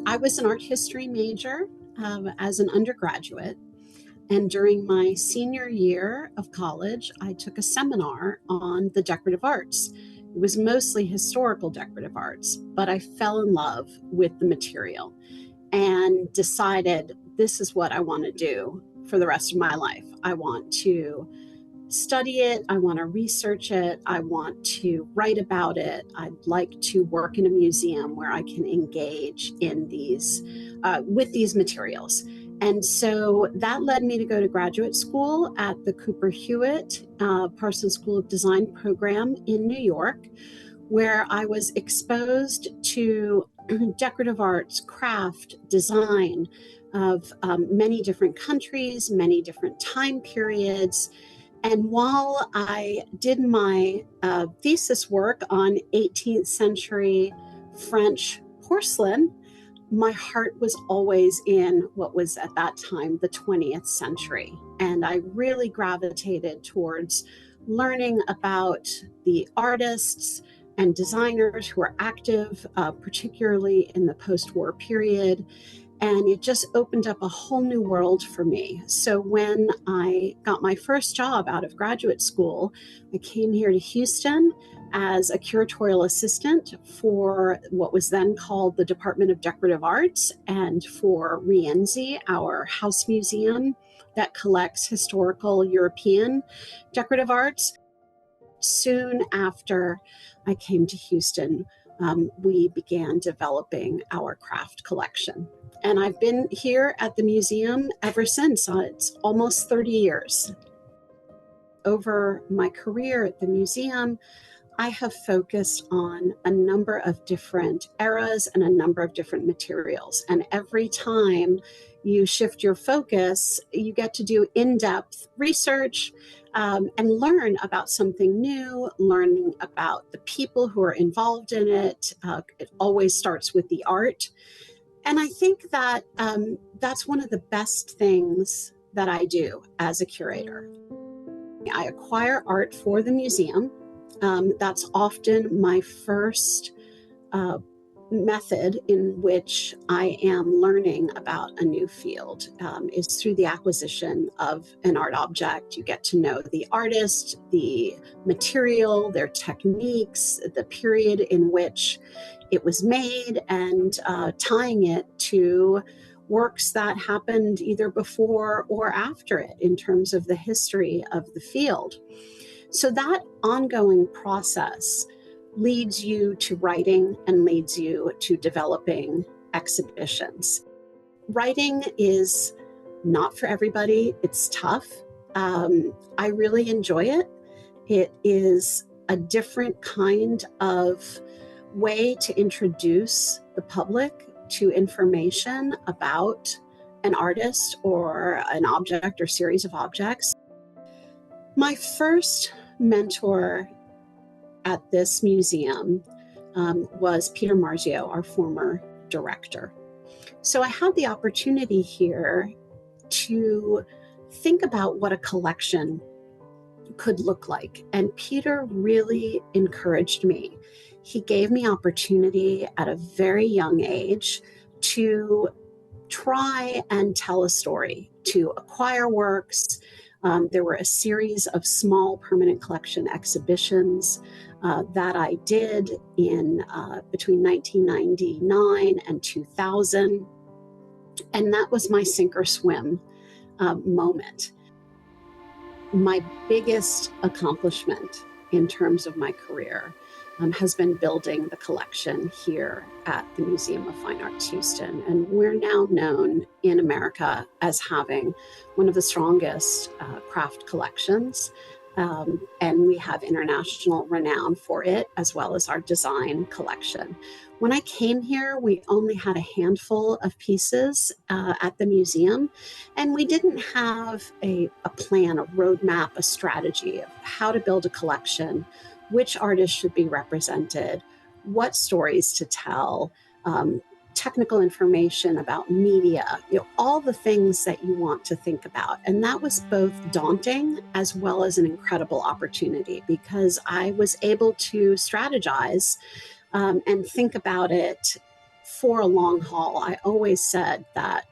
I was an art history major as an undergraduate. And during my senior year of college, I took a seminar on the decorative arts. It was mostly historical decorative arts, but I fell in love with the material and decided this is what I want to do for the rest of my life. I want to study it. I want to research it. I want to write about it. I'd like to work in a museum where I can engage in these with these materials. And so that led me to go to graduate school at the Cooper Hewitt Parsons School of Design program in New York, where I was exposed to decorative arts, craft, design of many different countries, many different time periods. And while I did my thesis work on 18th century French porcelain, my heart was always in what was at that time the 20th century. And I really gravitated towards learning about the artists and designers who are active, particularly in the post-war period. And it just opened up a whole new world for me. So when I got my first job out of graduate school, I came here to Houston as a curatorial assistant for what was then called the Department of Decorative Arts and for Rienzi, our house museum that collects historical European decorative arts. Soon after I came to Houston, we began developing our craft collection. And I've been here at the museum ever since. It's almost 30 years. Over my career at the museum, I have focused on a number of different eras and a number of different materials. And every time you shift your focus, you get to do in-depth research and learn about something new, learning about the people who are involved in it. It always starts with the art. And I think that that's one of the best things that I do as a curator. I acquire art for the museum. That's often my first method in which I am learning about a new field, is through the acquisition of an art object. You get to know the artist, the material, their techniques, the period in which it was made, and tying it to works that happened either before or after it in terms of the history of the field. So that ongoing process leads you to writing and leads you to developing exhibitions. Writing is not for everybody. It's tough. I really enjoy it. It is a different kind of way to introduce the public to information about an artist or an object or series of objects. My first mentor at this museum was Peter Marzio, our former director. So I had the opportunity here to think about what a collection could look like. And Peter really encouraged me. He gave me opportunity at a very young age to try and tell a story, to acquire works. There were a series of small permanent collection exhibitions that I did in between 1999 and 2000. And that was my sink or swim moment. My biggest accomplishment in terms of my career has been building the collection here at the Museum of Fine Arts Houston. And we're now known in America as having one of the strongest craft collections. And we have international renown for it, as well as our design collection. When I came here, we only had a handful of pieces at the museum, and we didn't have a plan, a roadmap, a strategy of how to build a collection, which artists should be represented, what stories to tell, technical information about media, all the things that you want to think about. And that was both daunting as well as an incredible opportunity, because I was able to strategize and think about it for a long haul. I always said that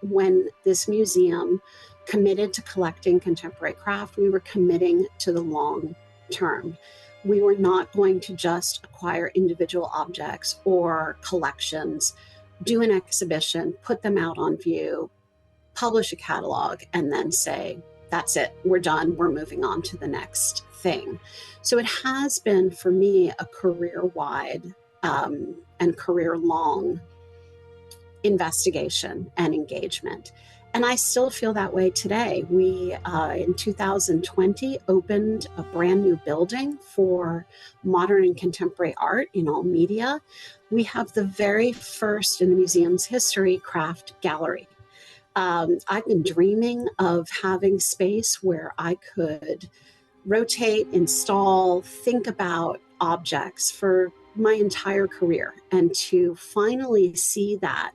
when this museum committed to collecting contemporary craft, we were committing to the long term. We were not going to just acquire individual objects or collections, do an exhibition, put them out on view, publish a catalog, and then say, that's it, we're done, we're moving on to the next thing. So it has been, for me, a career-wide and career-long investigation and engagement. And I still feel that way today. We, in 2020, opened a brand new building for modern and contemporary art in all media. We have the very first in the museum's history craft gallery. I've been dreaming of having space where I could rotate, install, think about objects for my entire career. And to finally see that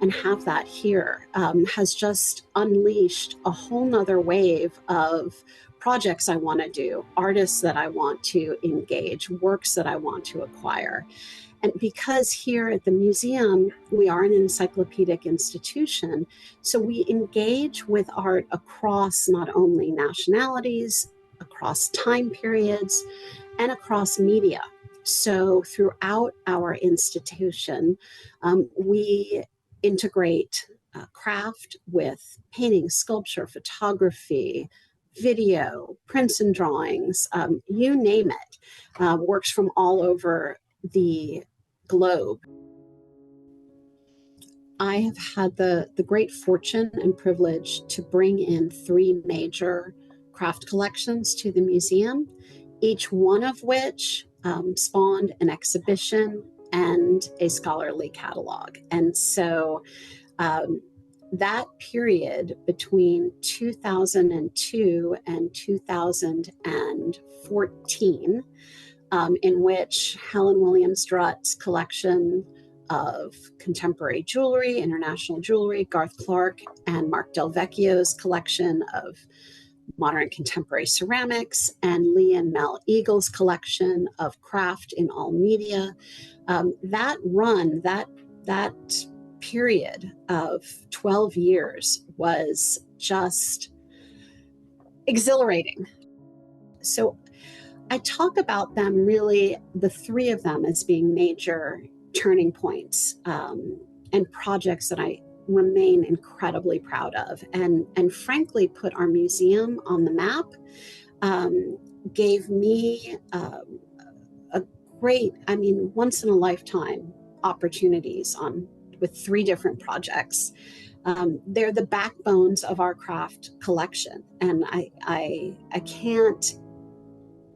and have that here has just unleashed a whole nother wave of projects I want to do, artists that I want to engage, works that I want to acquire. And because here at the museum, we are an encyclopedic institution, so we engage with art across not only nationalities, across time periods, and across media. So throughout our institution, we integrate craft with painting, sculpture, photography, video, prints and drawings, you name it, works from all over the globe. I have had the great fortune and privilege to bring in 3 major craft collections to the museum, each one of which spawned an exhibition and a scholarly catalog. And so that period between 2002 and 2014, in which Helen Williams Drutt's collection of contemporary jewelry, international jewelry, Garth Clark and Mark Del Vecchio's collection of modern contemporary ceramics, and Lee and Mel Eagle's collection of craft in all media. That run, that period of 12 years was just exhilarating. So I talk about them, really, the 3 of them, as being major turning points and projects that I remain incredibly proud of, and frankly put our museum on the map, gave me a great, once in a lifetime opportunities with 3 different projects. They're the backbones of our craft collection, and I can't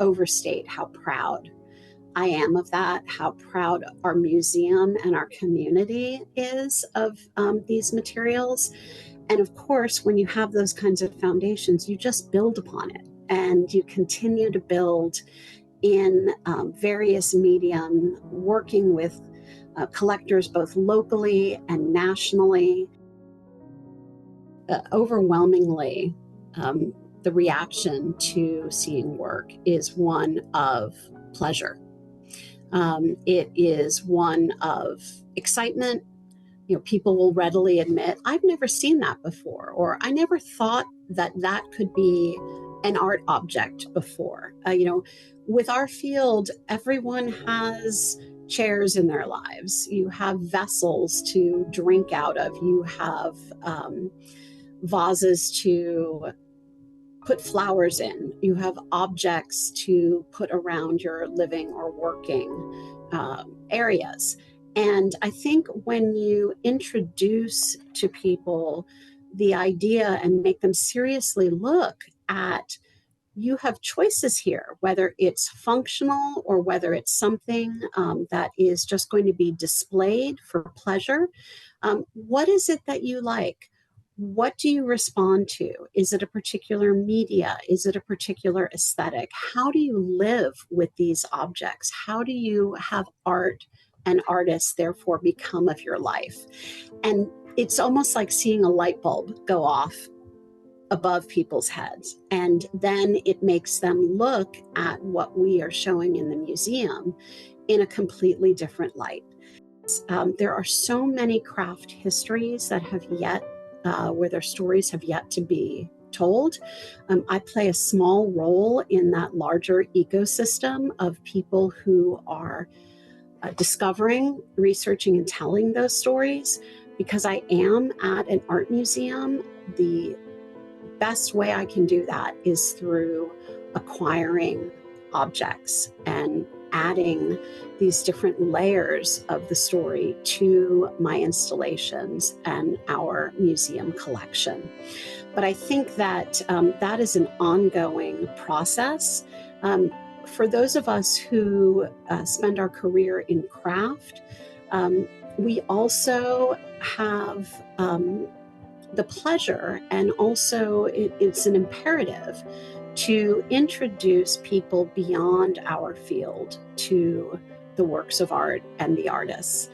overstate how proud I am of that, how proud our museum and our community is of these materials. And of course, when you have those kinds of foundations, you just build upon it, and you continue to build in various medium, working with collectors both locally and nationally. Overwhelmingly, the reaction to seeing work is one of pleasure. It is one of excitement. People will readily admit, I've never seen that before, or I never thought that that could be an art object before. With our field, everyone has chairs in their lives. You have vessels to drink out of. You have vases to put flowers in. You have objects to put around your living or working areas. And I think when you introduce to people the idea and make them seriously look at, you have choices here, whether it's functional or whether it's something that is just going to be displayed for pleasure. What is it that you like? What do you respond to? Is it a particular media? Is it a particular aesthetic? How do you live with these objects? How do you have art and artists therefore become of your life? And it's almost like seeing a light bulb go off above people's heads. And then it makes them look at what we are showing in the museum in a completely different light. There are so many craft histories that have yet, where their stories have yet to be told. I play a small role in that larger ecosystem of people who are discovering, researching, and telling those stories. Because I am at an art museum, the best way I can do that is through acquiring objects and adding these different layers of the story to my installations and our museum collection. But I think that that is an ongoing process. For those of us who spend our career in craft, we also have the pleasure, and also it's an imperative to introduce people beyond our field to the works of art and the artists.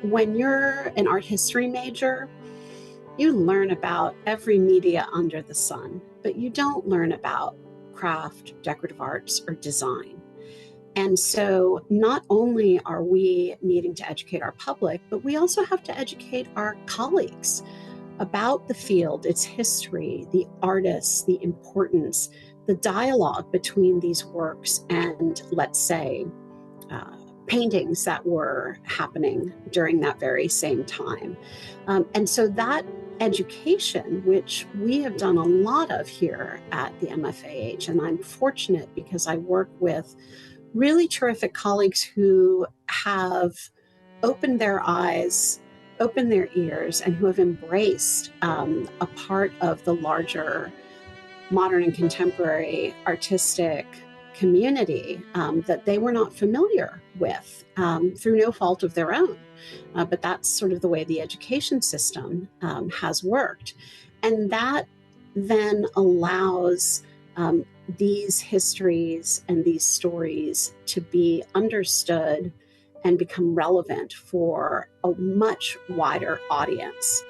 When you're an art history major, you learn about every media under the sun, but you don't learn about craft, decorative arts, or design. And so not only are we needing to educate our public, but we also have to educate our colleagues about the field, its history, the artists, the importance, the dialogue between these works and, let's say, paintings that were happening during that very same time. And so that education, which we have done a lot of here at the MFAH, and I'm fortunate because I work with really terrific colleagues who have opened their eyes, opened their ears, and who have embraced a part of the larger modern and contemporary artistic community that they were not familiar with through no fault of their own. But that's sort of the way the education system has worked. And that then allows these histories and these stories to be understood and become relevant for a much wider audience.